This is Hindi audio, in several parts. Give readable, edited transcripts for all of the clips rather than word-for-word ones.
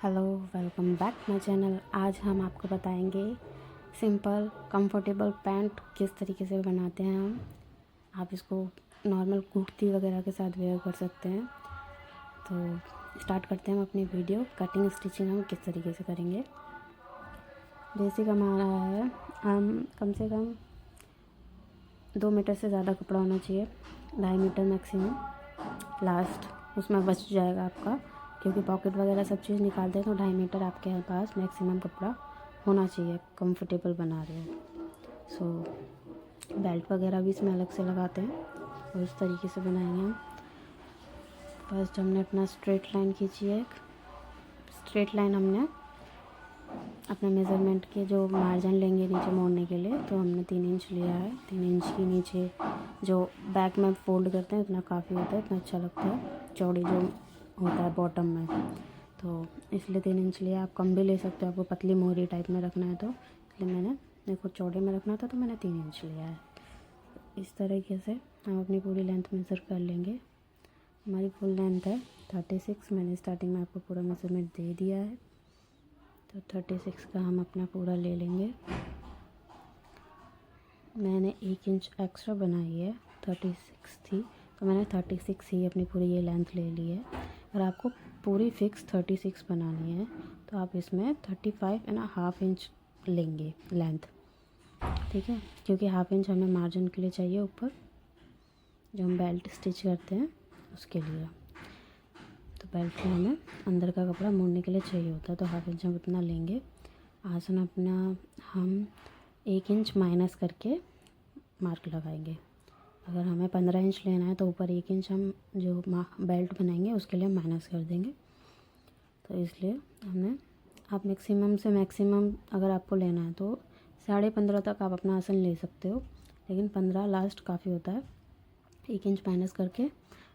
Hello, welcome back my channel. आज हम आपको बताएंगे सिंपल कंफर्टेबल पैंट किस तरीके से बनाते हैं हम। आप इसको नॉर्मल कुर्ती वगैरह के साथ वेयर कर सकते हैं। तो स्टार्ट करते हैं हम अपनी वीडियो। कटिंग स्टिचिंग हम किस तरीके से करेंगे। बेसिक हमारा है, हम कम से कम 2 मीटर से ज़्यादा कपड़ा होना चाहिए, 2.5 मीटर मैक्सिमम। लास्ट उसमें बच जाएगा आपका, क्योंकि पॉकेट वगैरह सब चीज़ निकालते हैं, तो 2.5 मीटर आपके पास मैक्सिमम कपड़ा होना चाहिए। कंफर्टेबल बना रहे हो बेल्ट वगैरह भी इसमें अलग से लगाते हैं, और इस तरीके से बनाएंगे हम। फर्स्ट हमने अपना स्ट्रेट लाइन खींची है। स्ट्रेट लाइन हमने अपने मेज़रमेंट के जो मार्जिन लेंगे नीचे मोड़ने के लिए, तो हमने 3 इंच लिया है। 3 इंच की नीचे जो बैक में फोल्ड करते हैं उतना काफ़ी होता है, इतना अच्छा लगता है। चौड़ी जो होता है बॉटम में, तो इसलिए 3 इंच लिया। आप कम भी ले सकते हो, आपको पतली मोहरी टाइप में रखना है तो। इसलिए मेरे को चौड़े में रखना था, तो मैंने 3 इंच लिया है। इस तरीके से हम अपनी पूरी लेंथ मेज़र कर लेंगे। हमारी फुल लेंथ है 36। मैंने स्टार्टिंग में आपको पूरा मेज़रमेंट दे दिया है, तो 36 का हम अपना पूरा ले लेंगे। मैंने 1 इंच एक्स्ट्रा बनाई है, 36 थी, तो मैंने 36 ही अपनी पूरी ये लेंथ ले ली है। अगर आपको पूरी फिक्स 36 बनानी है, तो आप इसमें 35.5 इंच लेंगे लेंथ, ठीक है। क्योंकि हाफ इंच हमें मार्जिन के लिए चाहिए ऊपर, जो हम बेल्ट स्टिच करते हैं उसके लिए। तो बेल्ट में हमें अंदर का कपड़ा मोड़ने के लिए चाहिए होता है, तो हाफ इंच हम उतना लेंगे। आसन अपना हम 1 इंच माइनस करके मार्क लगाएंगे। अगर हमें 15 इंच लेना है, तो ऊपर 1 इंच हम जो बेल्ट बनाएंगे उसके लिए माइनस कर देंगे। तो इसलिए हमें, आप मैक्सिमम से मैक्सिमम अगर आपको लेना है तो 15.5 तक आप अपना आसन ले सकते हो, लेकिन 15 लास्ट काफ़ी होता है। 1 इंच माइनस करके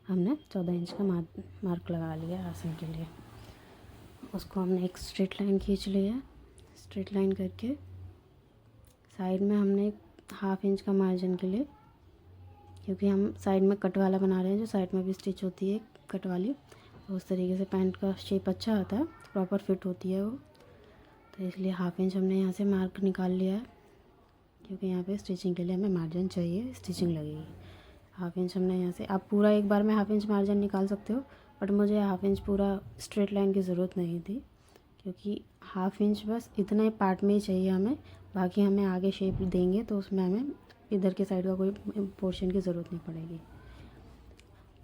हमने 14 इंच का मार्क लगा लिया आसन के लिए। उसको हमने एक स्ट्रेट लाइन खींच लिया। स्ट्रेट लाइन करके साइड में हमने एक हाफ इंच का मार्जिन के लिए, क्योंकि हम साइड में कट वाला बना रहे हैं, जो साइड में भी स्टिच होती है कट वाली, तो उस तरीके से पैंट का शेप अच्छा आता है, प्रॉपर फिट होती है वो। तो इसलिए हाफ इंच हमने यहाँ से मार्क निकाल लिया है, क्योंकि यहाँ पे स्टिचिंग के लिए हमें मार्जिन चाहिए, स्टिचिंग लगेगी। हाफ इंच हमने यहाँ से, आप पूरा एक बार में हाफ इंच मार्जिन निकाल सकते हो, बट मुझे हाफ इंच पूरा स्ट्रेट लाइन की ज़रूरत नहीं थी, क्योंकि हाफ इंच बस इतना ही पार्ट में ही चाहिए हमें। बाकी हमें आगे शेप देंगे तो उसमें हमें इधर के साइड का कोई पोर्शन की ज़रूरत नहीं पड़ेगी।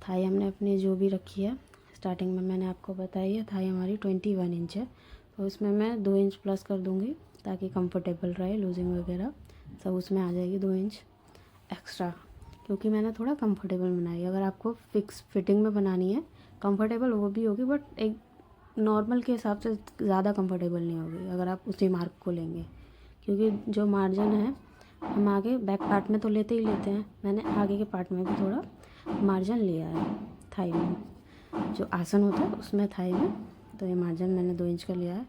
थाई हमने अपनी जो भी रखी है, स्टार्टिंग में मैंने आपको बताई है, थाई हमारी 21 इंच है, तो इसमें मैं 2 इंच प्लस कर दूँगी, ताकि कंफर्टेबल रहे। लूजिंग वगैरह सब उसमें आ जाएगी 2 इंच एक्स्ट्रा, क्योंकि मैंने थोड़ा कंफर्टेबल बनाई है। अगर आपको फिक्स फिटिंग में बनानी है, कंफर्टेबल वो भी होगी, बट एक नॉर्मल के हिसाब से ज़्यादा कंफर्टेबल नहीं होगी अगर आप उसी मार्क को लेंगे, क्योंकि जो मार्जिन है हम आगे बैक पार्ट में तो लेते ही लेते हैं। मैंने आगे के पार्ट में भी थोड़ा मार्जिन लिया है थाई में, जो आसन होता है उसमें थाई में, तो ये मार्जिन मैंने 2 इंच का लिया है।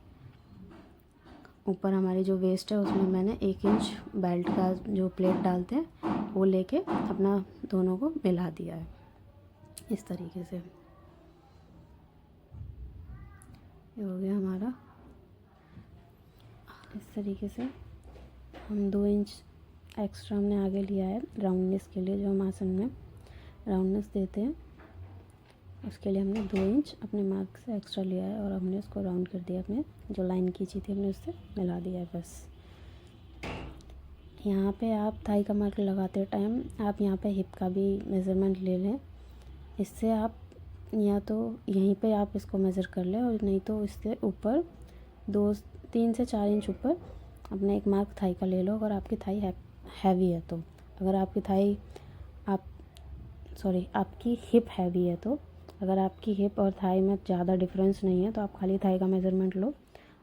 ऊपर हमारी जो वेस्ट है उसमें मैंने 1 इंच बेल्ट का जो प्लेट डालते हैं वो लेके अपना दोनों को मिला दिया है, इस तरीके से। ये हो गया हमारा। इस तरीके से हम 2 इंच एक्स्ट्रा हमने आगे लिया है राउंडनेस के लिए, जो हम आसन में राउंडनेस देते हैं उसके लिए हमने 2 इंच अपने मार्क से एक्स्ट्रा लिया है, और हमने उसको राउंड कर दिया। अपने जो लाइन खींची थी हमने उससे मिला दिया है बस। यहाँ पे आप थाई का मार्क लगाते टाइम आप यहाँ पे हिप का भी मेज़रमेंट ले लें। इससे आप या तो यहीं पे आप इसको मेज़र कर लें, और नहीं तो इससे ऊपर 3 से 4 इंच ऊपर अपने एक मार्क थाई का ले लो, अगर आपकी थाई हैवी है तो। अगर आपकी थाई आपकी हिप हैवी है तो, अगर आपकी हिप और थाई में ज़्यादा डिफरेंस नहीं है, तो आप खाली थाई का मेज़रमेंट लो,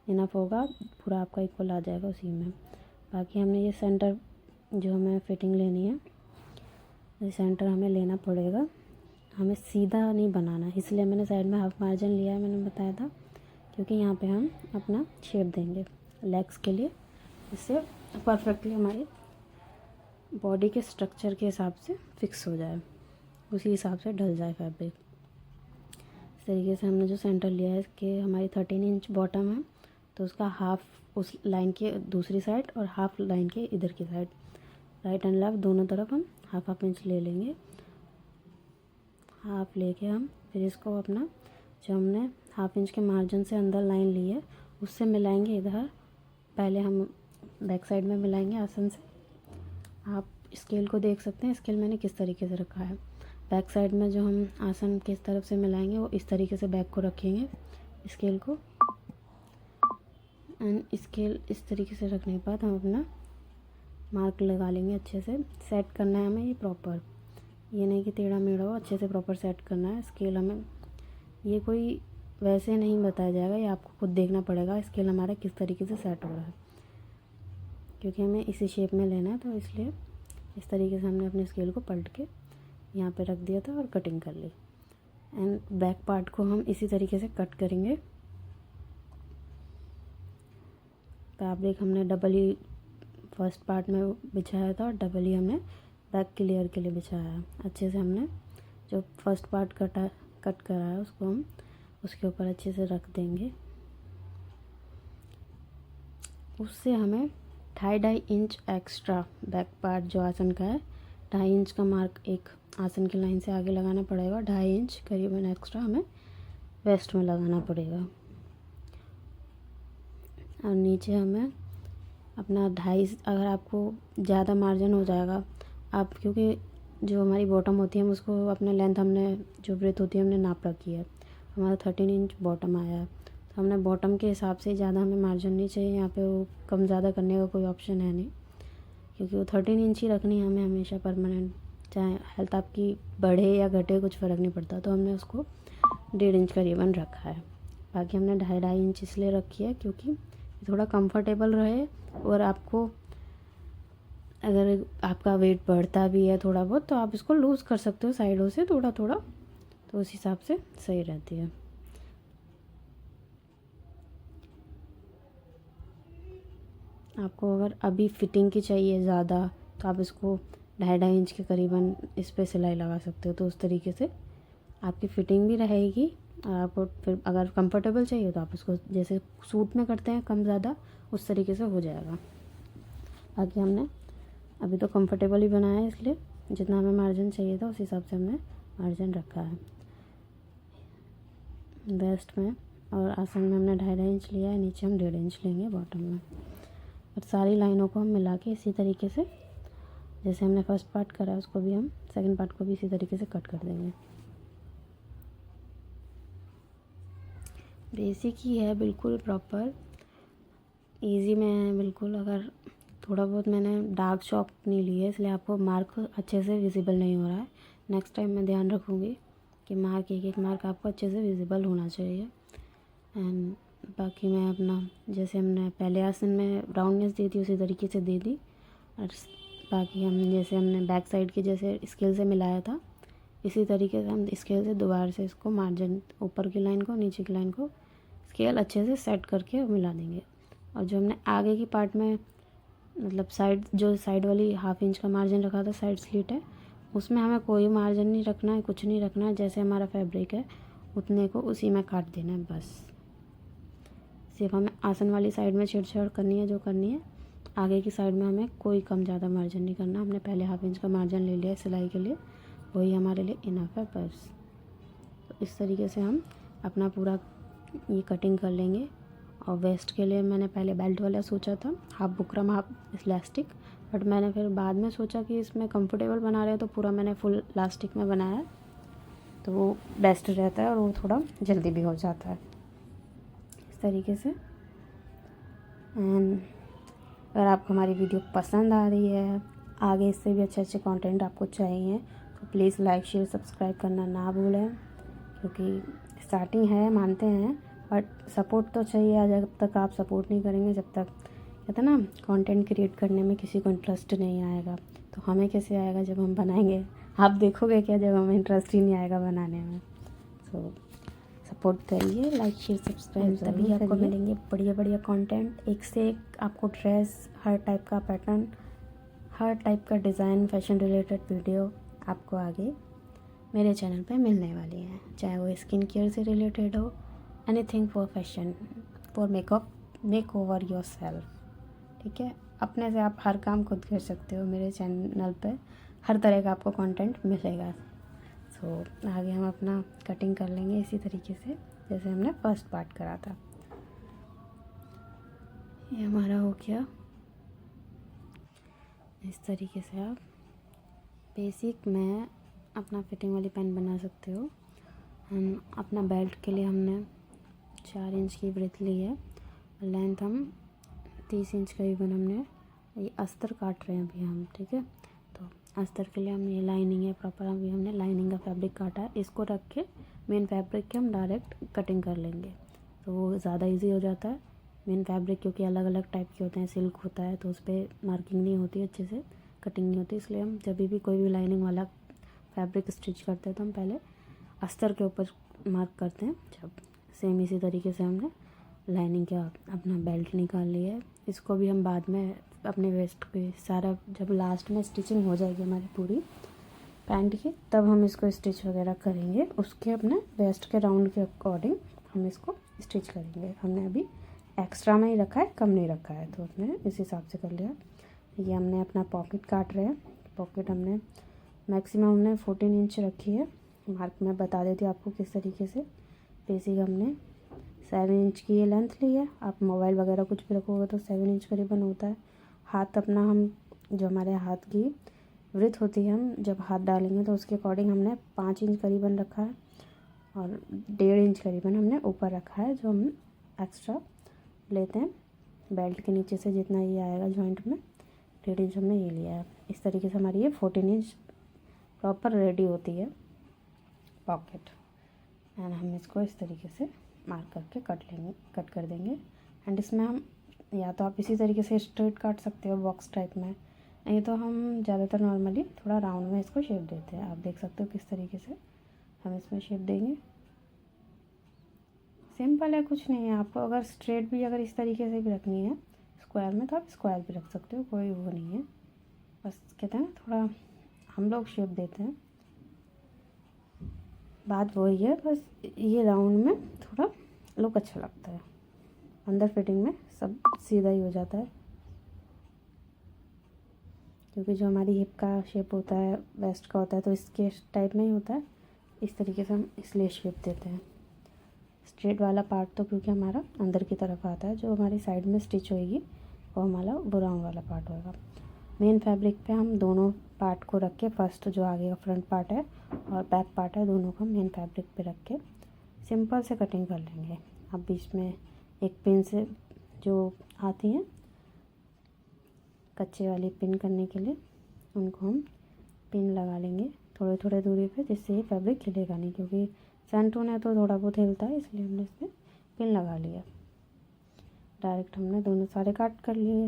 इनफ होगा, पूरा आपका इक्वल आ जाएगा उसी में। बाकी हमने ये सेंटर जो हमें फिटिंग लेनी है, ये सेंटर हमें लेना पड़ेगा। हमें सीधा नहीं बनाना, इसलिए मैंने साइड में हाफ मार्जिन लिया है, मैंने बताया था, क्योंकि यहाँ पे हम अपना शेप देंगे लेग्स के लिए, इससे परफेक्टली हमारी बॉडी के स्ट्रक्चर के हिसाब से फिक्स हो जाए, उसी हिसाब से ढल जाए फैब्रिक। तरीके से हमने जो सेंटर लिया है कि हमारी 13 इंच बॉटम है, तो उसका हाफ उस लाइन के दूसरी साइड और हाफ लाइन के इधर की साइड, राइट एंड लेफ़्ट दोनों तरफ हम हाफ हाफ इंच ले लेंगे। हाफ लेके हम फिर इसको अपना जो हमने हाफ इंच के मार्जिन से अंदर लाइन ली है उससे मिलाएंगे इधर। पहले हम बैक साइड में मिलाएंगे आसन से। आप स्केल को देख सकते हैं, स्केल मैंने किस तरीके से रखा है। बैक साइड में जो हम आसन किस तरफ से मिलाएंगे वो इस तरीके से बैक को रखेंगे स्केल को। एंड स्केल इस तरीके से रखने के बाद हम अपना मार्क लगा लेंगे। अच्छे से सेट करना है हमें ये प्रॉपर, ये नहीं कि टेढ़ा मेढ़ा हो, अच्छे से प्रॉपर सेट करना है स्केल हमें। ये कोई वैसे नहीं बताया जाएगा, ये आपको खुद देखना पड़ेगा स्केल हमारा किस तरीके से सेट हो रहा है, क्योंकि हमें इसी शेप में लेना है। तो इसलिए इस तरीके से हमने अपने स्केल को पलट के यहाँ पे रख दिया था और कटिंग कर ली। एंड बैक पार्ट को हम इसी तरीके से कट करेंगे। फैब्रिक हमने डबल ही फर्स्ट पार्ट में बिछाया था और डबल ही हमने बैक की लेयर के लिए बिछाया है। अच्छे से हमने जो फर्स्ट पार्ट कट करा है उसको हम उसके ऊपर अच्छे से रख देंगे। उससे हमें 2.5 इंच एक्स्ट्रा बैक पार्ट जो आसन का है, 2.5 इंच का मार्क एक आसन की लाइन से आगे लगाना पड़ेगा। 2.5 इंच करीबन एक्स्ट्रा हमें वेस्ट में लगाना पड़ेगा। और नीचे हमें अपना 2.5, अगर आपको ज़्यादा मार्जिन हो जाएगा आप, क्योंकि जो हमारी बॉटम होती है हम उसको अपना लेंथ हमने जो ब्रेथ होती है हमने नाप रखी है। हमारा 13 इंच बॉटम आया है, तो हमने बॉटम के हिसाब से ज़्यादा हमें मार्जिन नहीं चाहिए। यहाँ पे वो कम ज़्यादा करने का कोई ऑप्शन है नहीं, क्योंकि वो 13 इंच ही रखनी है हमें हमेशा परमानेंट। चाहे हेल्थ आपकी बढ़े या घटे कुछ फ़र्क नहीं पड़ता। तो हमने उसको 1.5 इंच करीबन रखा है। बाकी हमने 2.5 इंच इसलिए रखी है क्योंकि थोड़ा कंफर्टेबल रहे, और आपको अगर आपका वेट बढ़ता भी है थोड़ा बहुत तो आप इसको लूज़ कर सकते हो साइडों से थोड़ा थोड़ा, तो उस हिसाब से सही रहती है। आपको अगर अभी फिटिंग की चाहिए ज़्यादा तो आप इसको 2.5 इंच के करीबन इस पर सिलाई लगा सकते हो। तो उस तरीके से आपकी फ़िटिंग भी रहेगी, और आपको फिर अगर कंफर्टेबल चाहिए तो आप इसको जैसे सूट में करते हैं कम ज़्यादा उस तरीके से हो जाएगा। बाकी हमने अभी तो कंफर्टेबल ही बनाया है, इसलिए जितना हमें मार्जिन चाहिए था उस हिसाब से हमने मार्जिन रखा है। वेस्ट में और आसन में हमने 2.5 इंच लिया है, नीचे हम 1.5 इंच लेंगे बॉटम में। और सारी लाइनों को हम मिला के इसी तरीके से जैसे हमने फर्स्ट पार्ट करा है उसको भी हम सेकंड पार्ट को भी इसी तरीके से कट कर देंगे। बेसिक ही है, बिल्कुल प्रॉपर इजी में है बिल्कुल। अगर थोड़ा बहुत मैंने डार्क चॉक नहीं ली है इसलिए आपको मार्क अच्छे से विजिबल नहीं हो रहा है। नेक्स्ट टाइम मैं ध्यान रखूँगी कि मार्क एक एक मार्क आपको अच्छे से विजिबल होना चाहिए। एंड बाकी मैं अपना जैसे हमने पहले आसन में राउंडनेस दी थी उसी तरीके से दे दी। और बाकी हम जैसे हमने बैक साइड के जैसे स्केल से मिलाया था इसी तरीके से हम स्केल से दोबारा से इसको मार्जिन ऊपर की लाइन को नीचे की लाइन को स्केल अच्छे से सेट करके मिला देंगे। और जो हमने आगे की पार्ट में मतलब जो साइड वाली 1/2 इंच का मार्जिन रखा था, साइड स्लिट है, उसमें हमें कोई मार्जिन नहीं रखना है, कुछ नहीं रखना है। जैसे हमारा फैब्रिक है उतने को उसी में काट देना है बस। सिर्फ हमें आसन वाली साइड में छेड़छाड़ करनी है जो करनी है, आगे की साइड में हमें कोई कम ज़्यादा मार्जिन नहीं करना। हमने पहले 1/2 इंच का मार्जिन ले लिया सिलाई के लिए, वही हमारे लिए इनफ है बस। तो इस तरीके से हम अपना पूरा ये कटिंग कर लेंगे। और वेस्ट के लिए मैंने पहले बेल्ट वाला सोचा था, half buckram half elastic, but मैंने फिर बाद में सोचा कि इसमें कंफर्टेबल बना रहे हैं तो पूरा मैंने फुल इलास्टिक में बनाया, तो वो बेस्ट रहता है और वो थोड़ा जल्दी भी हो जाता है इस तरीके से। एंड अगर आपको हमारी वीडियो पसंद आ रही है, आगे इससे भी अच्छे अच्छे कंटेंट आपको चाहिए, तो प्लीज़ लाइक शेयर सब्सक्राइब करना ना भूलें, क्योंकि स्टार्टिंग है मानते हैं बट सपोर्ट तो चाहिए। जब तक आप सपोर्ट नहीं करेंगे, जब तक कहते हैं ना कंटेंट क्रिएट करने में किसी को इंटरेस्ट नहीं आएगा, तो हमें कैसे आएगा जब हम बनाएंगे। आप देखोगे क्या जब हमें इंटरेस्ट ही नहीं आएगा बनाने में। सो सपोर्ट करिए, लाइक शेयर सब्सक्राइब, तभी आपको मिलेंगे बढ़िया बढ़िया कंटेंट, एक से एक आपको ड्रेस, हर टाइप का पैटर्न, हर टाइप का डिज़ाइन, फैशन रिलेटेड वीडियो आपको आगे मेरे चैनल पे मिलने वाली हैं, चाहे वो स्किन केयर से रिलेटेड हो, anything for fashion, for makeup, make over your self. ठीक है, अपने से आप हर काम खुद कर सकते हो। मेरे चैनल पे हर तरह का आपको कंटेंट मिलेगा। सो आगे हम अपना कटिंग कर लेंगे इसी तरीके से जैसे हमने फर्स्ट पार्ट करा था। ये हमारा हो गया। इस तरीके से आप बेसिक में अपना फिटिंग वाली पैंट बना सकते हो। हम अपना बेल्ट के लिए हमने 4 इंच की ब्रेथ ली है, लेंथ हम 30 इंच करीबन हमने ये अस्तर काट रहे हैं अभी हम। ठीक है, तो अस्तर के लिए हम ये लाइनिंग है प्रॉपर, अभी हमने लाइनिंग का फैब्रिक काटा है। इसको रख के मेन फैब्रिक के हम डायरेक्ट कटिंग कर लेंगे, तो वो ज़्यादा इजी हो जाता है। मेन फैब्रिक क्योंकि अलग अलग टाइप के होते हैं, सिल्क होता है तो उस पर मार्किंग नहीं होती अच्छे से, कटिंग नहीं होती, इसलिए हम जब भी कोई भी लाइनिंग वाला फैब्रिक स्टिच करते हैं तो हम पहले अस्तर के ऊपर मार्क करते हैं। जब सेम इसी तरीके से हमने लाइनिंग का अपना बेल्ट निकाल लिया है। इसको भी हम बाद में अपने वेस्ट पे सारा जब लास्ट में स्टिचिंग हो जाएगी हमारी पूरी पैंट की, तब हम इसको स्टिच वगैरह करेंगे। उसके अपने वेस्ट के राउंड के अकॉर्डिंग हम इसको स्टिच करेंगे। हमने अभी एक्स्ट्रा में ही रखा है, कम नहीं रखा है, तो उसने इस हिसाब से कर लिया। ये हमने अपना पॉकेट काट रहे हैं। पॉकेट हमने मैक्सिमम हमने 14 इंच रखी है। मार्क में बता देती हूँ आपको किस तरीके से। बेसिक हमने 7 इंच की ये लेंथ ली है। आप मोबाइल वगैरह कुछ भी रखोगे तो 7 इंच करीबन होता है। हाथ अपना हम जो हमारे हाथ की वृथ होती है, हम जब हाथ डालेंगे तो उसके अकॉर्डिंग हमने 5 इंच करीबन रखा है और 1.5 इंच करीबन हमने ऊपर रखा है जो हम एक्स्ट्रा लेते हैं बेल्ट के नीचे से। जितना ये आएगा जॉइंट में 1.5 इंच हमने ये लिया है। इस तरीके से हमारी ये 14 इंच प्रॉपर रेडी होती है पॉकेट। एंड हम इसको इस तरीके से मार्क करके कट कर देंगे। एंड इसमें हम या तो आप इसी तरीके से स्ट्रेट काट सकते हो बॉक्स टाइप में, नहीं तो हम ज़्यादातर नॉर्मली थोड़ा राउंड में इसको शेप देते हैं। आप देख सकते हो किस तरीके से हम इसमें शेप देंगे। सिंपल है, कुछ नहीं है। आपको अगर स्ट्रेट भी अगर इस तरीके से भी रखनी है स्क्वायर में तो आप स्क्वायर भी रख सकते हो, कोई वो नहीं है। बस कहते हैं ना थोड़ा हम लोग शेप देते हैं, बात वही है। बस ये राउंड में थोड़ा लुक अच्छा लगता है, अंदर फिटिंग में सब सीधा ही हो जाता है। क्योंकि जो हमारी हिप का शेप होता है वेस्ट का होता है तो इसके टाइप में ही होता है। इस तरीके से हम इसलिए शेप देते हैं। स्ट्रेट वाला पार्ट तो क्योंकि हमारा अंदर की तरफ आता है, जो हमारी साइड में स्टिच होएगी वो हमारा वो राउंड वाला पार्ट होएगा। मेन फैब्रिक पे हम दोनों पार्ट को रख के, फर्स्ट जो आगे का फ्रंट पार्ट है और बैक पार्ट है, दोनों को मेन फैब्रिक पे रख के सिंपल से कटिंग कर लेंगे। अब बीच में एक पिन से जो आती हैं कच्चे वाली पिन करने के लिए, उनको हम पिन लगा लेंगे थोड़े थोड़े दूरी पे, जिससे ये फैब्रिक हिलेगा नहीं। क्योंकि सैंटून है तो थोड़ा बहुत हिलता है, इसलिए हमने इसमें पिन लगा लिया। डायरेक्ट हमने दोनों सारे काट कर लिए।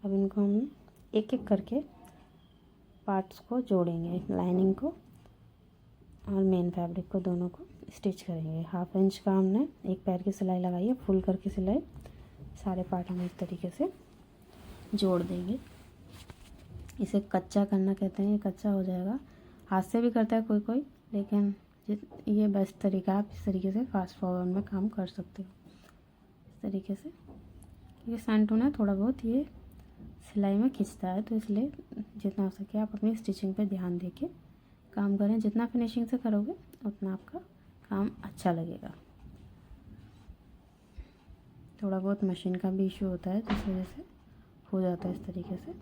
अब इनको हम एक एक करके पार्ट्स को जोड़ेंगे, लाइनिंग को और मेन फैब्रिक को, दोनों को स्टिच करेंगे। 1/2 इंच का हमने एक पैर की सिलाई लगाई है, फुल करके सिलाई। सारे पार्ट हम इस तरीके से जोड़ देंगे। इसे कच्चा करना कहते हैं, ये कच्चा हो जाएगा। हाथ से भी करता है कोई कोई, लेकिन ये बेस्ट तरीका है। आप इस तरीके से फास्ट फॉरवर्ड में काम कर सकते हो। इस तरीके से ये सैंटून है, थोड़ा बहुत ये सिलाई में खिंचता है, तो इसलिए जितना हो सके आप अपनी स्टिचिंग पे ध्यान देके काम करें। जितना फिनिशिंग से करोगे उतना आपका काम अच्छा लगेगा। थोड़ा बहुत मशीन का भी इशू होता है, जिस वजह से हो जाता है इस तरीके से।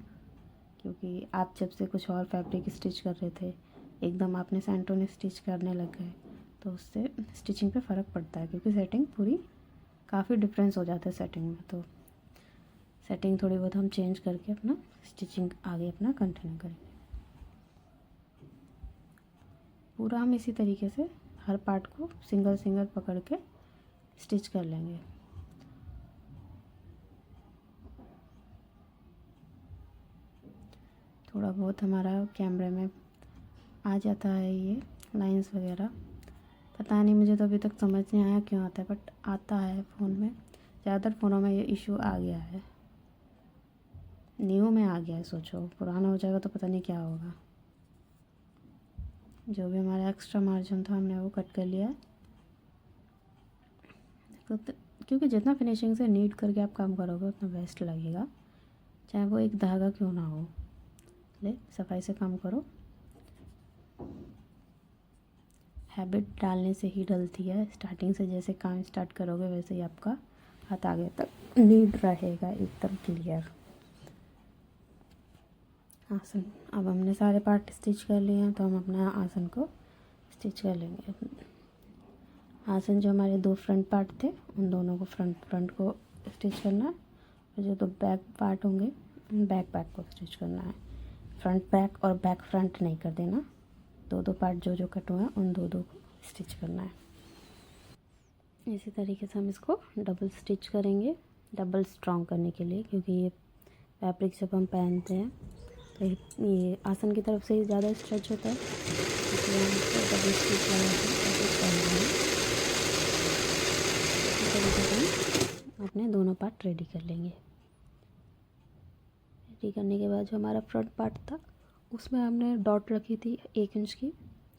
क्योंकि आप जब से कुछ और फैब्रिक स्टिच कर रहे थे, एकदम आपने सैंटून स्टिच करने लग गए, तो उससे स्टिचिंग पे फ़र्क पड़ता है। क्योंकि सेटिंग पूरी काफ़ी डिफरेंस हो जाता है सेटिंग में। तो सेटिंग थोड़ी बहुत हम चेंज करके अपना स्टिचिंग आगे अपना कंटिन्यू करेंगे। पूरा हम इसी तरीके से हर पार्ट को सिंगल सिंगल पकड़ के स्टिच कर लेंगे। थोड़ा बहुत हमारा कैमरे में आ जाता है ये लाइंस वगैरह, पता नहीं, मुझे तो अभी तक समझ नहीं आया क्यों आता है, बट आता है फ़ोन में। ज़्यादातर फ़ोनों में ये इशू आ गया है, न्यू में आ गया है। सोचो पुराना हो जाएगा तो पता नहीं क्या होगा। जो भी हमारा एक्स्ट्रा मार्जिन था हमने वो कट कर लिया। क्योंकि जितना फिनिशिंग से नीट करके आप काम करोगे उतना बेस्ट लगेगा, चाहे वो एक धागा क्यों ना हो। ले सफाई से काम करो, हैबिट डालने से ही डलती है। स्टार्टिंग से जैसे काम स्टार्ट करोगे वैसे ही आपका हाथ आगे तक नीट रहेगा, एकदम क्लियर। आसन, अब हमने सारे पार्ट स्टिच कर लिए हैं तो हम अपना आसन को स्टिच कर लेंगे। आसन जो हमारे 2 फ्रंट पार्ट थे उन दोनों को फ्रंट को स्टिच करना है, और जो 2 बैक पार्ट होंगे उन बैक को स्टिच करना है। फ्रंट बैक और बैक फ्रंट नहीं कर देना, 2 पार्ट जो कट हुए हैं उन 2 को स्टिच करना है। इसी तरीके से हम इसको डबल स्टिच करेंगे, डबल स्ट्रॉन्ग करने के लिए, क्योंकि ये फैब्रिक जब हम पहनते हैं तो ये आसन की तरफ से ही ज़्यादा स्ट्रेच होता है, इसलिए हम इसको डबल स्टिच लगा के पहनेंगे। इस तरीके से हम अपने दोनों पार्ट रेडी कर लेंगे। रेडी करने के बाद जो हमारा फ्रंट पार्ट था उसमें हमने डॉट रखी थी 1 इंच की,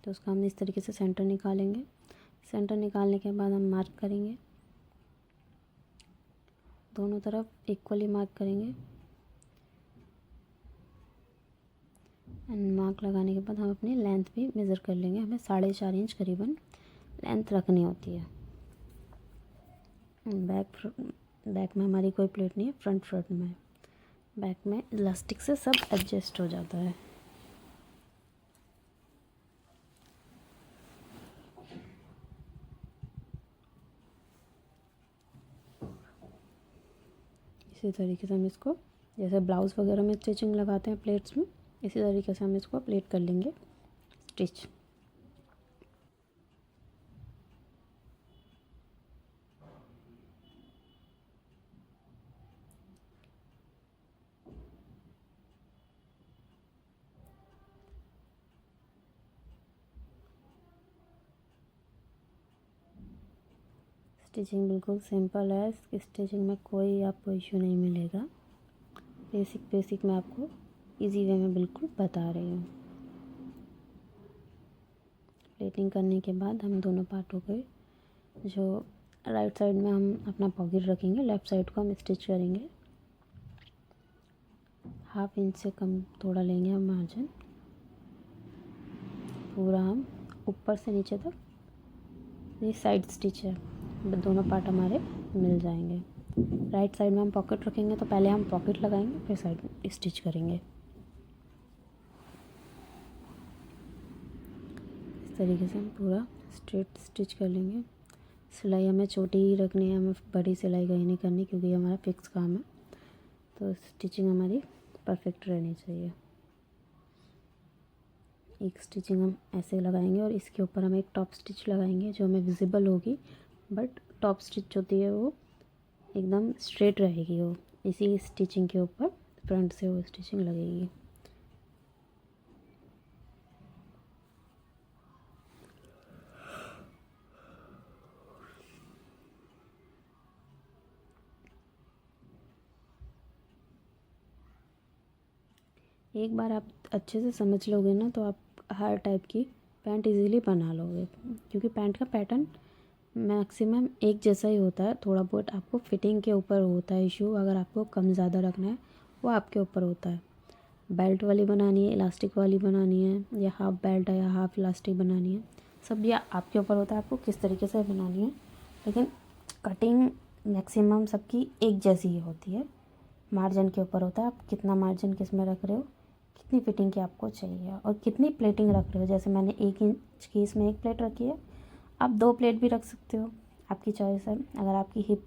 तो उसका हम इस तरीके से सेंटर निकालेंगे। सेंटर निकालने के बाद हम मार्क करेंगे, दोनों तरफ इक्वली मार्क करेंगे। एंड मार्क लगाने के बाद हम अपनी लेंथ भी मेज़र कर लेंगे। हमें 4.5 इंच करीबन लेंथ रखनी होती है। बैक में हमारी कोई प्लेट नहीं है, फ्रंट में। बैक में इलास्टिक से सब एडजस्ट हो जाता है। इसी तरीके से हम इसको, जैसे ब्लाउज़ वगैरह में स्टिचिंग लगाते हैं प्लेट्स में, इसी तरीके से हम इसको प्लेट कर लेंगे स्टिच। स्टिचिंग बिल्कुल सिंपल है, स्टिचिंग में कोई आपको इशू नहीं मिलेगा। बेसिक मैं आपको इजी वे में बिल्कुल बता रही हूँ। प्लेटिंग करने के बाद हम दोनों पार्टों के, जो राइट साइड में हम अपना पॉकेट रखेंगे, लेफ़्ट साइड को हम स्टिच करेंगे। 1/2 इंच से कम थोड़ा लेंगे हम मार्जिन, पूरा हम ऊपर से नीचे तक, ये साइड स्टिच है, दोनों पार्ट हमारे मिल जाएंगे। राइट साइड में हम पॉकेट रखेंगे तो पहले हम पॉकेट लगाएंगे फिर साइड में स्टिच करेंगे। इस तरीके से हम पूरा स्ट्रेट स्टिच कर लेंगे। सिलाई हमें छोटी ही रखनी है, हमें बड़ी सिलाई कहीं नहीं करनी, क्योंकि ये हमारा फिक्स काम है, तो स्टिचिंग हमारी परफेक्ट रहनी चाहिए। एक स्टिचिंग हम ऐसे लगाएंगे और इसके ऊपर हम एक टॉप स्टिच लगाएंगे जो हमें विजिबल होगी, बट टॉप स्टिच होती है वो एकदम स्ट्रेट रहेगी, वो इसी स्टिचिंग के ऊपर फ्रंट से वो स्टिचिंग लगेगी। एक बार आप अच्छे से समझ लोगे ना तो आप हर टाइप की पैंट इजीली बना लोगे, क्योंकि पैंट का पैटर्न मैक्सिमम एक जैसा ही होता है। थोड़ा बहुत आपको फिटिंग के ऊपर होता है इशू, अगर आपको कम ज़्यादा रखना है वो आपके ऊपर होता है। बेल्ट वाली बनानी है, इलास्टिक वाली बनानी है, या हाफ बेल्ट है या हाफ इलास्टिक बनानी है, सब ये आपके ऊपर होता है आपको किस तरीके से बनानी है। लेकिन कटिंग मैक्सिमम सबकी एक जैसी ही होती है। मार्जिन के ऊपर होता है, आप कितना मार्जिन किस में रख रहे हो, कितनी फिटिंग की आपको चाहिए और कितनी प्लेटिंग रख रहे हो। जैसे मैंने 1 इंच की इसमें 1 प्लेट रखी है, आप 2 प्लेट भी रख सकते हो, आपकी चॉइस है। अगर आपकी हिप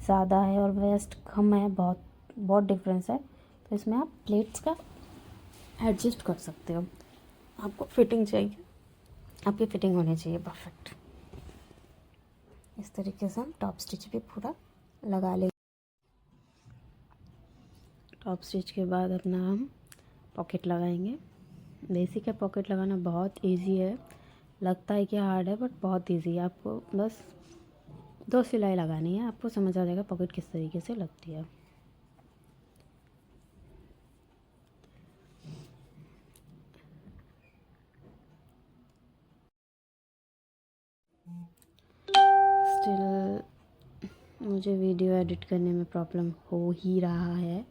ज़्यादा है और वेस्ट कम है, बहुत डिफरेंस है, तो इसमें आप प्लेट्स का एडजस्ट कर सकते हो। आपको फिटिंग चाहिए, आपकी फिटिंग होनी चाहिए परफेक्ट। इस तरीके से हम टॉप स्टिच भी पूरा लगा लेंगे। टॉप स्टिच के बाद अपना हम पॉकेट लगाएंगे। बेसिक है, पॉकेट लगाना बहुत इजी है, लगता है कि हार्ड है बट बहुत इजी है। आपको बस 2 सिलाई लगानी है, आपको समझ आ जाएगा पॉकेट किस तरीके से लगती है। स्टिल मुझे वीडियो एडिट करने में प्रॉब्लम हो ही रहा है।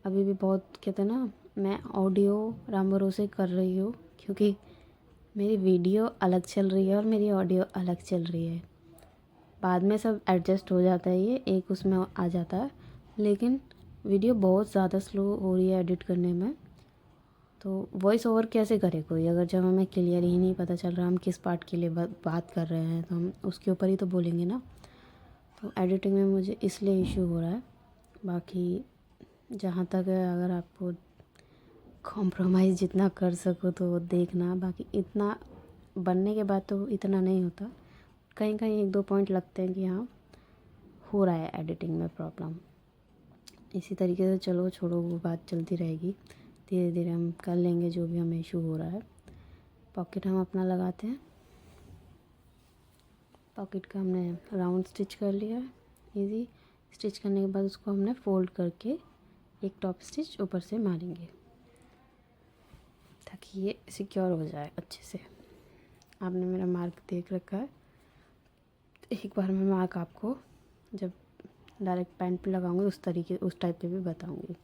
अभी भी बहुत कहते हैं ना, मैं ऑडियो राम भरोसे कर रही हूँ क्योंकि मेरी वीडियो अलग चल रही है और मेरी ऑडियो अलग चल रही है। बाद में सब एडजस्ट हो जाता है, ये एक उसमें आ जाता है, लेकिन वीडियो बहुत ज़्यादा स्लो हो रही है एडिट करने में। तो वॉइस ओवर कैसे करे कोई, अगर जब हमें क्लियर ही नहीं पता चल रहा हम किस पार्ट के लिए बात कर रहे हैं, तो हम उसके ऊपर ही तो बोलेंगे ना। तो एडिटिंग में मुझे इसलिए इशू हो रहा है। बाकी जहाँ तक है, अगर आपको कॉम्प्रोमाइज़ जितना कर सको तो देखना, बाकी इतना बनने के बाद तो इतना नहीं होता। कहीं कहीं 1-2 पॉइंट लगते हैं कि हाँ हो रहा है एडिटिंग में प्रॉब्लम। इसी तरीके से चलो छोड़ो, वो बात चलती रहेगी, धीरे धीरे हम कर लेंगे जो भी हमें इशू हो रहा है। पॉकेट हम अपना लगाते हैं। पॉकेट का हमने राउंड स्टिच कर लिया है, इजी। स्टिच करने के बाद उसको हमने फोल्ड करके एक टॉप स्टिच ऊपर से मारेंगे ताकि ये सिक्योर हो जाए अच्छे से। आपने मेरा मार्क देख रखा है, तो एक बार मैं मार्क आपको जब डायरेक्ट पैंट पे लगाऊंगी उस टाइप पे भी बताऊंगी।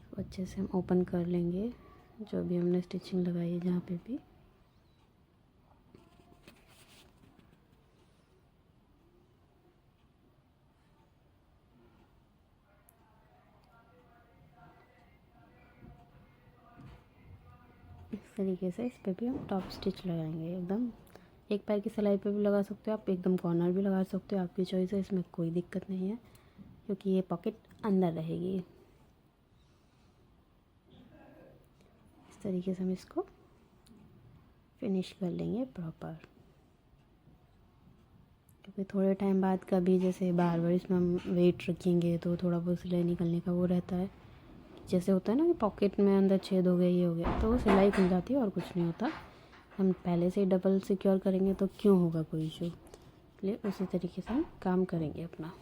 तो अच्छे से हम ओपन कर लेंगे जो भी हमने स्टिचिंग लगाई है जहाँ पे भी। इस तरीके से इस पे भी हम टॉप स्टिच लगाएंगे। एकदम एक पैर की सिलाई पे भी लगा सकते हो आप, एकदम कॉर्नर भी लगा सकते हो, आपकी चॉइस है, इसमें कोई दिक्कत नहीं है क्योंकि ये पॉकेट अंदर रहेगी। इस तरीके से हम इसको फिनिश कर लेंगे प्रॉपर, क्योंकि थोड़े टाइम बाद कभी जैसे बार बार इसमें हम वेट रखेंगे तो थोड़ा बहुत सिलाई निकलने का वो रहता है। जैसे होता है ना कि पॉकेट में अंदर छेद हो गया, ये हो गया, तो वो सिलाई खुल जाती है और कुछ नहीं होता। हम पहले से ही डबल सिक्योर करेंगे तो क्यों होगा कोई इशू, इसलिए उसी तरीके से हम काम करेंगे अपना।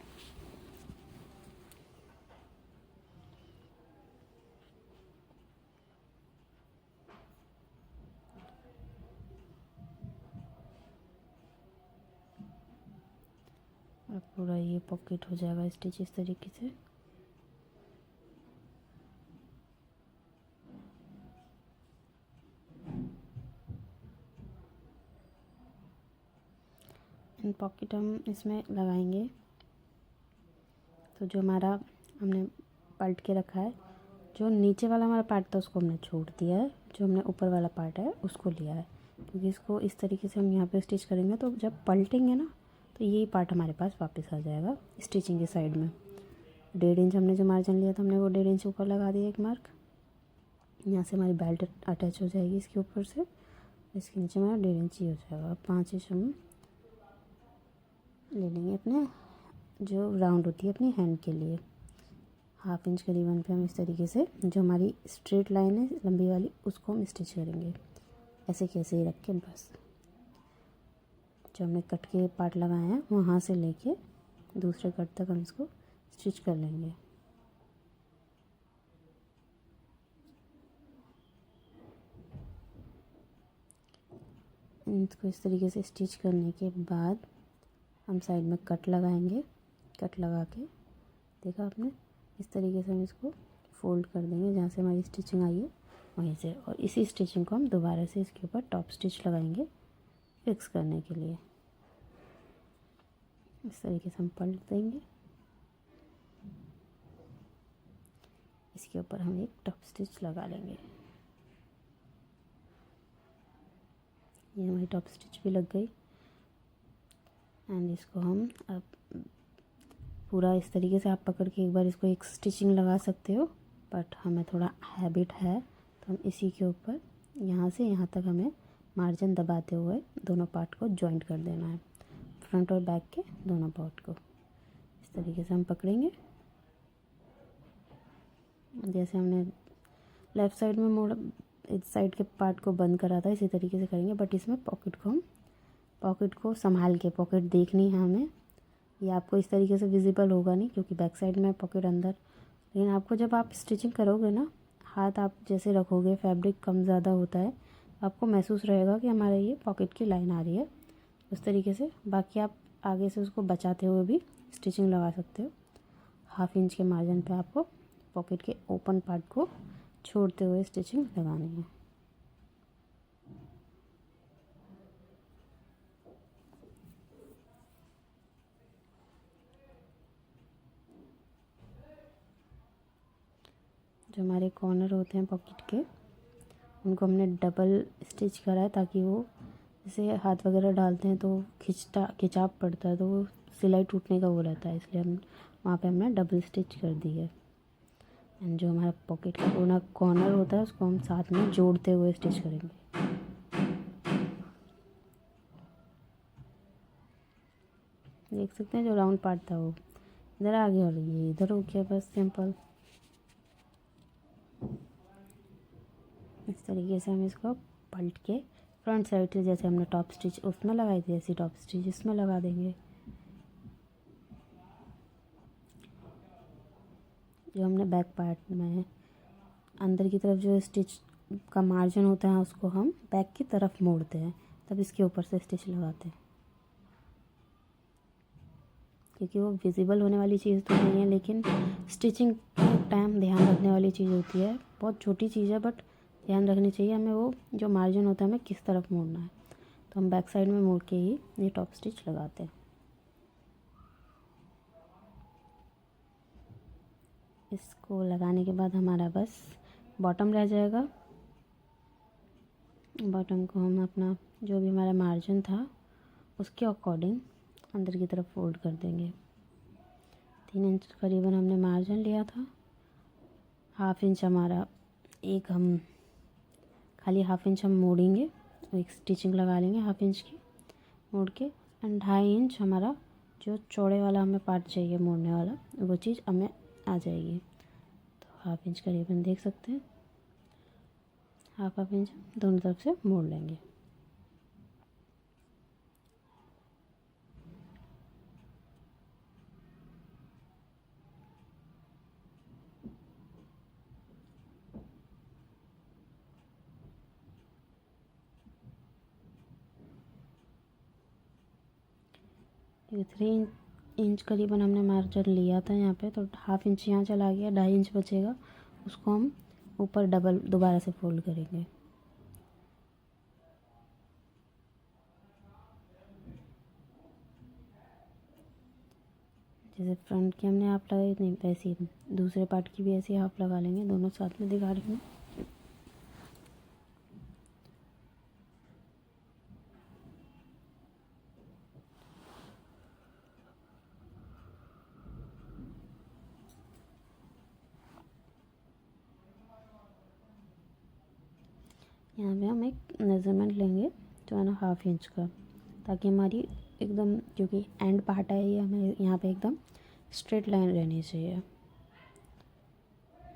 और पूरा ये पॉकेट हो जाएगा स्टिच इस तरीके से। एंड पॉकेट हम इसमें लगाएंगे तो जो हमारा हमने पलट के रखा है, जो नीचे वाला हमारा पार्ट था उसको हमने छोड़ दिया है, जो हमने ऊपर वाला पार्ट है उसको लिया है, क्योंकि इसको इस तरीके से हम यहाँ पे स्टिच करेंगे तो जब पलटेंगे ना तो यही पार्ट हमारे पास वापस आ जाएगा स्टिचिंग के साइड में। 1.5 इंच हमने जो मार्जिन लिया था हमने वो 1.5 इंच ऊपर लगा दिया एक मार्क। यहाँ से हमारी बेल्ट अटैच हो जाएगी इसके ऊपर से, इसके नीचे हमारा 1.5 इंच ही हो जाएगा। 5 इंच हम ले लेंगे अपने जो राउंड होती है अपनी हैंड के लिए। 1/2 इंच करीबन पे हम इस तरीके से जो हमारी स्ट्रेट लाइन है लंबी वाली उसको हम स्टिच करेंगे, ऐसे कैसे ही रख के बस। जो हमने कट के पार्ट लगाए हैं वहाँ से लेके दूसरे कट तक हम इसको स्टिच कर लेंगे। इसको इस तरीके से स्टिच करने के बाद हम साइड में कट लगाएंगे। कट लगा के देखा आपने, इस तरीके से हम इसको फोल्ड कर देंगे जहाँ से हमारी स्टिचिंग आई है वहीं से, और इसी स्टिचिंग को हम दोबारा से इसके ऊपर टॉप स्टिच लगाएंगे फिक्स करने के लिए। इस तरीके से हम पलट देंगे, इसके ऊपर हम एक टॉप स्टिच लगा लेंगे। ये हमारी टॉप स्टिच भी लग गई। एंड इसको हम अब पूरा इस तरीके से आप पकड़ के एक बार इसको एक स्टिचिंग लगा सकते हो, बट हमें थोड़ा हैबिट है तो हम इसी के ऊपर यहाँ से यहाँ तक हमें मार्जिन दबाते हुए दोनों पार्ट को जॉइंट कर देना है, फ्रंट और बैक के दोनों पार्ट को। इस तरीके से हम पकड़ेंगे, जैसे हमने लेफ़्ट साइड में मोड़ इस साइड के पार्ट को बंद करा था इसी तरीके से करेंगे, बट इसमें पॉकेट को संभाल के पॉकेट देखनी है हमें। ये आपको इस तरीके से विजिबल होगा नहीं क्योंकि बैक साइड में पॉकेट अंदर, लेकिन आपको जब आप स्टिचिंग करोगे ना, हाथ आप जैसे रखोगे फैब्रिक कम ज़्यादा होता है आपको महसूस रहेगा कि हमारे ये पॉकेट की लाइन आ रही है उस तरीके से। बाकी आप आगे से उसको बचाते हुए भी स्टिचिंग लगा सकते हो। 1/2 इंच के मार्जिन पे आपको पॉकेट के ओपन पार्ट को छोड़ते हुए स्टिचिंग लगानी है। जो हमारे कॉर्नर होते हैं पॉकेट के, उनको हमने डबल स्टिच करा है ताकि वो जैसे हाथ वगैरह डालते हैं तो खिंचाव पड़ता है तो वो सिलाई टूटने का वो रहता है, इसलिए हम वहाँ पे हमने डबल स्टिच कर दी है। एंड जो हमारा पॉकेट का पूरा कॉर्नर होता है उसको हम साथ में जोड़ते हुए स्टिच करेंगे। देख सकते हैं जो राउंड पार्ट था वो इधर आ गया और ये इधर हो गया, बस सिंपल। इस तरीके से हम इसको पलट के फ्रंट साइड से जैसे हमने टॉप स्टिच उसमें लगाई थी ऐसी टॉप स्टिच इसमें लगा देंगे। जो हमने बैक पार्ट में अंदर की तरफ जो स्टिच का मार्जिन होता है उसको हम बैक की तरफ मोड़ते हैं, तब इसके ऊपर से स्टिच लगाते हैं, क्योंकि वो विजिबल होने वाली चीज़ तो नहीं है लेकिन स्टिचिंग के टाइम ध्यान रखने वाली चीज़ होती है। बहुत छोटी चीज़ है बट ध्यान रखनी चाहिए हमें, वो जो मार्जिन होता है हमें किस तरफ मोड़ना है। तो हम बैक साइड में मोड़ के ही ये टॉप स्टिच लगाते हैं। इसको लगाने के बाद हमारा बस बॉटम रह जाएगा। बॉटम को हम अपना जो भी हमारा मार्जिन था उसके अकॉर्डिंग अंदर की तरफ फोल्ड कर देंगे। 3 इंच करीबन हमने मार्जिन लिया था। 1/2 इंच हमारा एक हम खाली 1/2 इंच हम मोड़ेंगे, एक स्टिचिंग लगा लेंगे 1/2 इंच की मोड़ के। एंड 2.5 इंच हमारा जो चौड़े वाला हमें पार्ट चाहिए मोड़ने वाला वो चीज़ हमें आ जाएगी। तो 1/2 इंच करीबन देख सकते हैं, 1/2 इंच दोनों तरफ से मोड़ लेंगे। ये 3 इंच करीबन हमने मार्जिन लिया था यहाँ पे, तो 1/2 इंच यहाँ चला गया, 2.5 इंच बचेगा, उसको हम ऊपर डबल दोबारा से फोल्ड करेंगे। जैसे फ्रंट की हमने हाफ लगाई नहीं वैसे ही दूसरे पार्ट की भी ऐसे हाफ लगा लेंगे, दोनों साथ में दिखा रही हूँ। यहाँ पे हम एक मेज़रमेंट लेंगे जो है ना 1/2 इंच का, ताकि हमारी एकदम क्योंकि एंड पार्ट है ये हमें यहाँ पे एकदम स्ट्रेट लाइन रहनी चाहिए।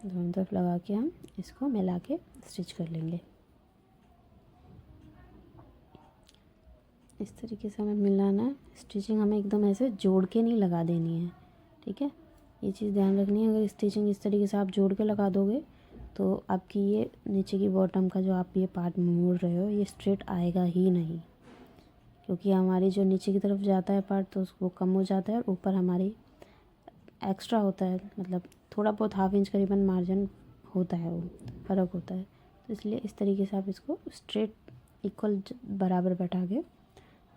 दोनों तरफ लगा के हम इसको मिला के स्टिच कर लेंगे। इस तरीके से हमें मिलाना है। स्टिचिंग हमें एकदम ऐसे जोड़ के नहीं लगा देनी है, ठीक है, ये चीज़ ध्यान रखनी है। अगर स्टिचिंग इस तरीके से आप जोड़ के लगा दोगे तो आपकी ये नीचे की बॉटम का जो आप ये पार्ट मोड़ रहे हो ये स्ट्रेट आएगा ही नहीं, क्योंकि हमारी जो नीचे की तरफ जाता है पार्ट तो उसको कम हो जाता है और ऊपर हमारी एक्स्ट्रा होता है, मतलब थोड़ा बहुत 1/2 इंच करीबन मार्जिन होता है, वो फ़र्क होता है। तो इसलिए इस तरीके से आप इसको स्ट्रेट इक्वल बराबर बैठा के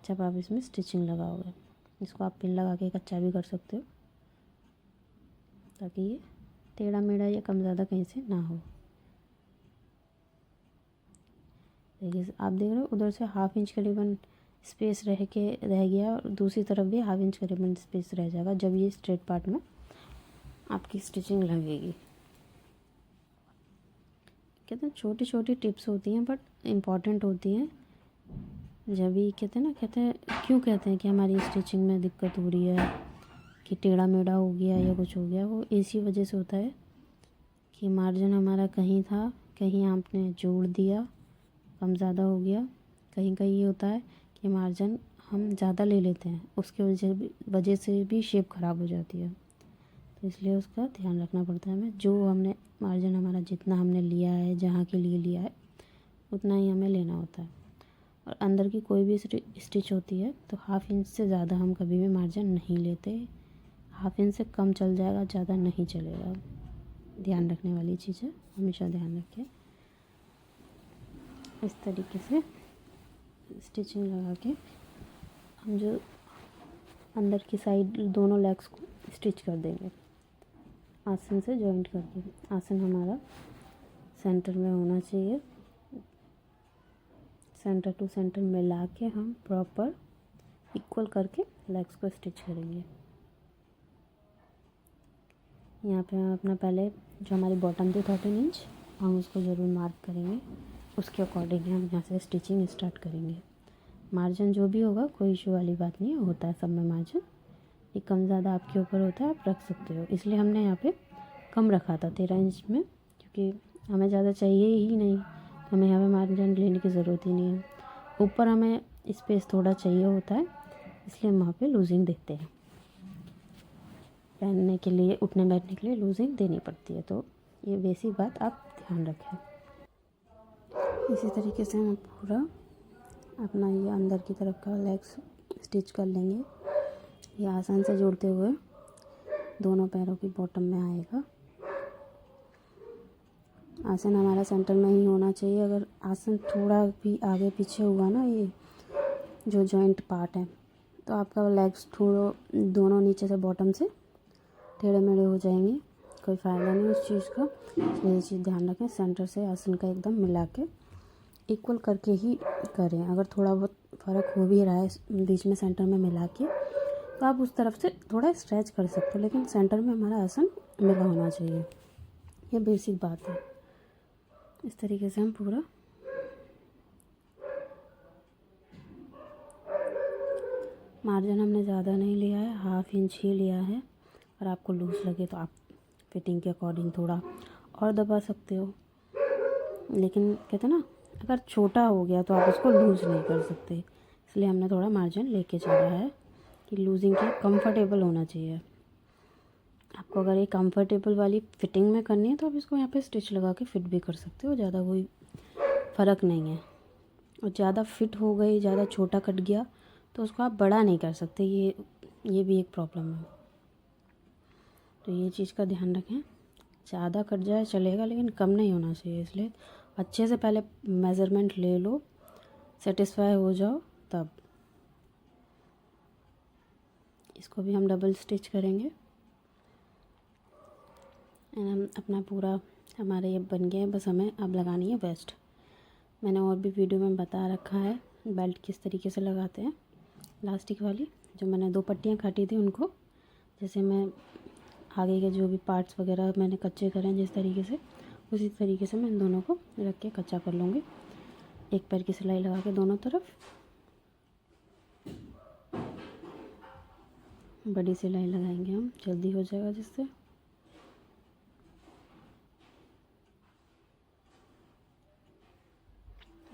जब आप इसमें स्टिचिंग लगाओगे, इसको आप पिन लगा के कच्चा भी कर सकते हो ताकि ये टेढ़ा मेढ़ा या कम ज़्यादा कहीं से ना हो। देखिए आप देख रहे हो उधर से 1/2 इंच करीबन स्पेस रह गया और दूसरी तरफ भी 1/2 इंच करीबन स्पेस रह जाएगा जब ये स्ट्रेट पार्ट में आपकी स्टिचिंग लगेगी। कहते हैं छोटी छोटी टिप्स होती हैं बट इम्पॉर्टेंट होती हैं। जब भी कहते हैं क्यों कहते हैं कि हमारी स्टिचिंग में दिक्कत हो रही है कि टेढ़ा मेढ़ा हो गया या कुछ हो गया, वो इसी वजह से होता है कि मार्जिन हमारा कहीं था, कहीं आपने जोड़ दिया, कम ज़्यादा हो गया। कहीं कहीं ये होता है कि मार्जिन हम ज़्यादा ले लेते हैं, उसके वजह से भी शेप ख़राब हो जाती है। तो इसलिए उसका ध्यान रखना पड़ता है हमें। जो हमने मार्जिन हमारा जितना हमने लिया है, जहाँ के लिए लिया है, उतना ही हमें लेना होता है। और अंदर की कोई भी स्टिच होती है तो हाफ इंच से ज़्यादा हम कभी भी मार्जिन नहीं लेते। हाफ इंच से कम चल जाएगा, ज़्यादा नहीं चलेगा। ध्यान रखने वाली चीज़ है, हमेशा ध्यान रखें। इस तरीके से स्टिचिंग लगा के हम जो अंदर की साइड दोनों लेग्स को स्टिच कर देंगे आसन से जॉइंट करके। आसन हमारा सेंटर में होना चाहिए। सेंटर टू सेंटर मिला के हम प्रॉपर इक्वल करके लेग्स को स्टिच करेंगे। यहाँ पे हम अपना पहले जो हमारी बॉटम थी 13 इंच, हम उसको ज़रूर मार्क करेंगे। उसके अकॉर्डिंग हम यहाँ से स्टिचिंग स्टार्ट करेंगे। मार्जिन जो भी होगा कोई इशू वाली बात नहीं है, होता है सब में मार्जिन। ये कम ज़्यादा आपके ऊपर होता है, आप रख सकते हो। इसलिए हमने यहाँ पे कम रखा था 13 इंच में, क्योंकि हमें ज़्यादा चाहिए ही नहीं, हमें यहाँ पे मार्जिन लेने की ज़रूरत ही नहीं है। ऊपर हमें स्पेस थोड़ा चाहिए होता है, इसलिए हम वहाँ पे लूजिंग देते हैं। पहनने के लिए, उठने बैठने के लिए लूजिंग देनी पड़ती है, तो ये बेसिक बात आप ध्यान रखें। इसी तरीके से हम पूरा अपना ये अंदर की तरफ का लेग्स स्टिच कर लेंगे। ये आसान से जोड़ते हुए दोनों पैरों की बॉटम में आएगा। आसन हमारा सेंटर में ही होना चाहिए। अगर आसन थोड़ा भी आगे पीछे हुआ ना, ये जो जॉइंट पार्ट है, तो आपका लेग्स थोड़ा दोनों नीचे से बॉटम से टेढ़े मेढ़े हो जाएंगे, कोई फ़ायदा नहीं उस चीज़ का। इसलिए ये चीज़ ध्यान रखें, सेंटर से आसन का एकदम मिला के इक्वल करके ही करें। अगर थोड़ा बहुत फ़र्क हो भी रहा है बीच में सेंटर में मिला के, तो आप उस तरफ से थोड़ा स्ट्रेच कर सकते हो, लेकिन सेंटर में हमारा आसन मिला होना चाहिए। ये बेसिक बात है। इस तरीके से हम पूरा मार्जिन हमने ज़्यादा नहीं लिया है, हाफ इंच ही लिया है। और आपको लूज़ लगे तो आप फिटिंग के अकॉर्डिंग थोड़ा और दबा सकते हो, लेकिन कहते हैं ना, अगर छोटा हो गया तो आप उसको लूज़ नहीं कर सकते। इसलिए हमने थोड़ा मार्जिन लेके चला है कि लूजिंग के कंफर्टेबल होना चाहिए। आपको अगर ये कंफर्टेबल वाली फिटिंग में करनी है तो आप इसको यहाँ पे स्टिच लगा के फिट भी कर सकते हो, ज़्यादा कोई फ़र्क नहीं है। और ज़्यादा फिट हो गई, ज़्यादा छोटा कट गया तो उसको आप बड़ा नहीं कर सकते, ये भी एक प्रॉब्लम है। तो ये चीज़ का ध्यान रखें। ज़्यादा कट जाए चलेगा, लेकिन कम नहीं होना चाहिए। इसलिए अच्छे से पहले मेज़रमेंट ले लो, सेटिस्फाई हो जाओ, तब इसको भी हम डबल स्टिच करेंगे। एंड हम अपना पूरा हमारा ये बन गया है। बस हमें अब लगानी है वेस्ट। मैंने और भी वीडियो में बता रखा है बेल्ट किस तरीके से लगाते हैं। इलास्टिक वाली जो मैंने 2 पट्टियाँ काटी थी, उनको जैसे मैं आगे के जो भी पार्ट्स वगैरह मैंने कच्चे करे हैं जिस तरीके से, उसी तरीके से मैं इन दोनों को रख के कच्चा कर लूँगी। एक पैर की सिलाई लगा के दोनों तरफ बड़ी सिलाई लगाएंगे, हम जल्दी हो जाएगा जिससे।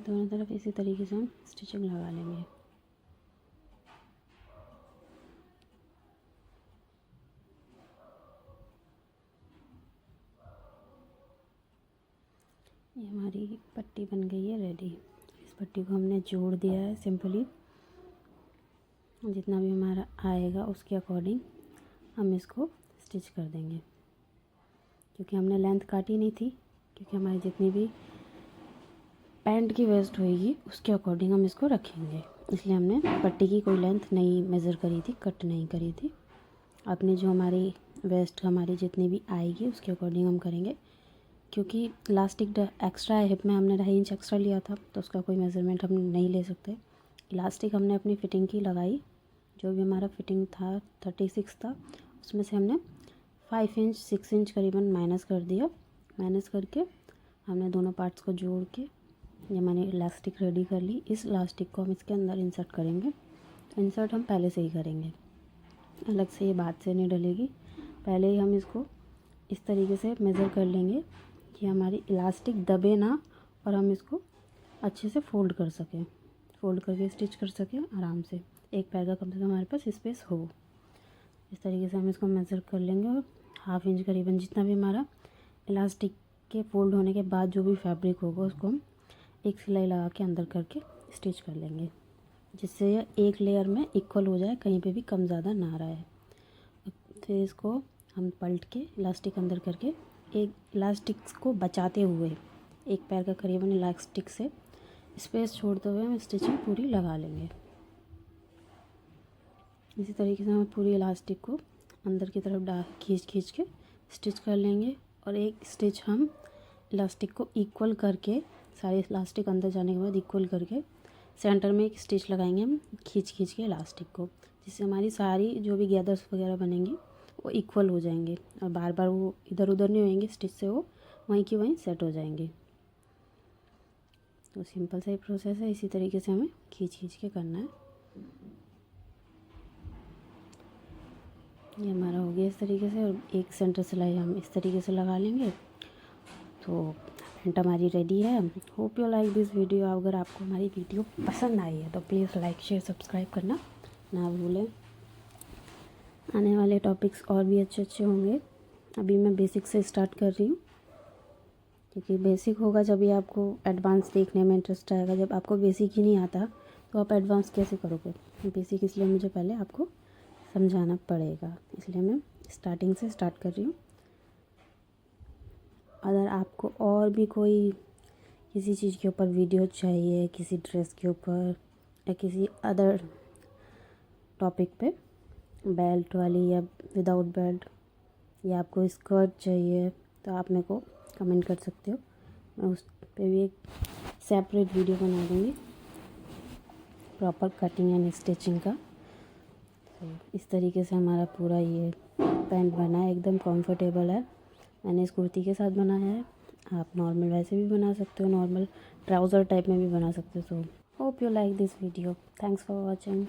दोनों तरफ इसी तरीके से हम स्टिचिंग लगा लेंगे। ये हमारी पट्टी बन गई है रेडी। इस पट्टी को हमने जोड़ दिया है सिंपली। जितना भी हमारा आएगा उसके अकॉर्डिंग हम इसको स्टिच कर देंगे, क्योंकि हमने लेंथ काटी नहीं थी, क्योंकि हमारी जितनी भी पैंट की वेस्ट होएगी उसके अकॉर्डिंग हम इसको रखेंगे। इसलिए हमने पट्टी की कोई लेंथ नहीं मेज़र करी थी, कट नहीं करी थी। अपनी जो हमारी वेस्ट हमारी जितनी भी आएगी उसके अकॉर्डिंग हम करेंगे, क्योंकि इलास्टिक एक्स्ट्रा है, हिप में हमने 2.5 इंच एक्स्ट्रा लिया था, तो उसका कोई मेज़रमेंट हम नहीं ले सकते। इलास्टिक हमने अपनी फ़िटिंग की लगाई, जो भी हमारा फिटिंग था 36 था, उसमें से हमने 5 इंच 6 इंच करीबन माइनस कर दिया। माइनस करके हमने दोनों पार्ट्स को जोड़ के ये मैंने इलास्टिक रेडी कर ली। इस इलास्टिक को हम इसके अंदर इंसर्ट करेंगे। इंसर्ट हम पहले से ही करेंगे, अलग से ये बाद से नहीं डलेगी। पहले ही हम इसको इस तरीके से मेज़र कर लेंगे कि हमारी इलास्टिक दबे ना, और हम इसको अच्छे से फोल्ड कर सकें, फोल्ड करके स्टिच कर सकें आराम से। एक पैर का कम से कम हमारे पास स्पेस हो। इस तरीके से हम इसको मेज़र कर लेंगे, और हाफ इंच करीबन जितना भी हमारा इलास्टिक के फोल्ड होने के बाद जो भी फैब्रिक होगा उसको हम एक सिलाई लगा के अंदर करके स्टिच कर लेंगे, जिससे यह एक लेयर में इक्वल हो जाए, कहीं पे भी कम ज़्यादा ना रहे। फिर इसको हम पलट के इलास्टिक अंदर करके एक इलास्टिक को बचाते हुए एक पैर का करीबन इलास्टिक से स्पेस छोड़ते हुए हम स्टिचिंग पूरी लगा लेंगे। इसी तरीके से हम पूरी इलास्टिक को अंदर की तरफ खींच के स्टिच कर लेंगे। और एक स्टिच हम इलास्टिक को इक्वल करके, सारे इलास्टिक अंदर जाने के बाद इक्वल करके सेंटर में एक स्टिच लगाएंगे हम खींच के इलास्टिक को, जिससे हमारी सारी जो भी गैदर्स वगैरह बनेंगी वो इक्वल हो जाएंगे और बार बार वो इधर उधर नहीं होएंगे, स्टिच से वो वहीं की वहीं सेट हो जाएंगे। तो सिंपल सा ही प्रोसेस है, इसी तरीके से हमें खींच के करना है। ये हमारा हो गया इस तरीके से, और एक सेंटर सिलाई हम इस तरीके से लगा लेंगे। तो पैंट हमारी रेडी है। Hope you like this video. अगर आपको हमारी वीडियो पसंद आई है तो प्लीज़ लाइक शेयर सब्सक्राइब करना ना भूलें। आने वाले टॉपिक्स और भी अच्छे होंगे। अभी मैं बेसिक से स्टार्ट कर रही हूँ, क्योंकि बेसिक होगा जब भी आपको एडवांस देखने में इंटरेस्ट आएगा। जब आपको बेसिक ही नहीं आता तो आप एडवांस कैसे करोगे। बेसिक इसलिए मुझे पहले आपको समझाना पड़ेगा, इसलिए मैं स्टार्टिंग से स्टार्ट कर रही हूँ। अगर आपको और भी कोई किसी चीज़ के ऊपर वीडियो चाहिए, किसी ड्रेस के ऊपर या किसी अदर टॉपिक पे, बेल्ट वाली या विदाउट बेल्ट, या आपको स्कर्ट चाहिए, तो आप मेरे को कमेंट कर सकते हो। मैं उस पे भी एक सेपरेट वीडियो बना दूँगी प्रॉपर कटिंग एंड स्टिचिंग का। तो इस तरीके से हमारा पूरा ये पैंट बना है, एकदम कंफर्टेबल है। मैंने इस कुर्ती के साथ बनाया है, आप नॉर्मल वैसे भी बना सकते हो, नॉर्मल ट्राउज़र टाइप में भी बना सकते हो। So hope you like this video. Thanks for watching.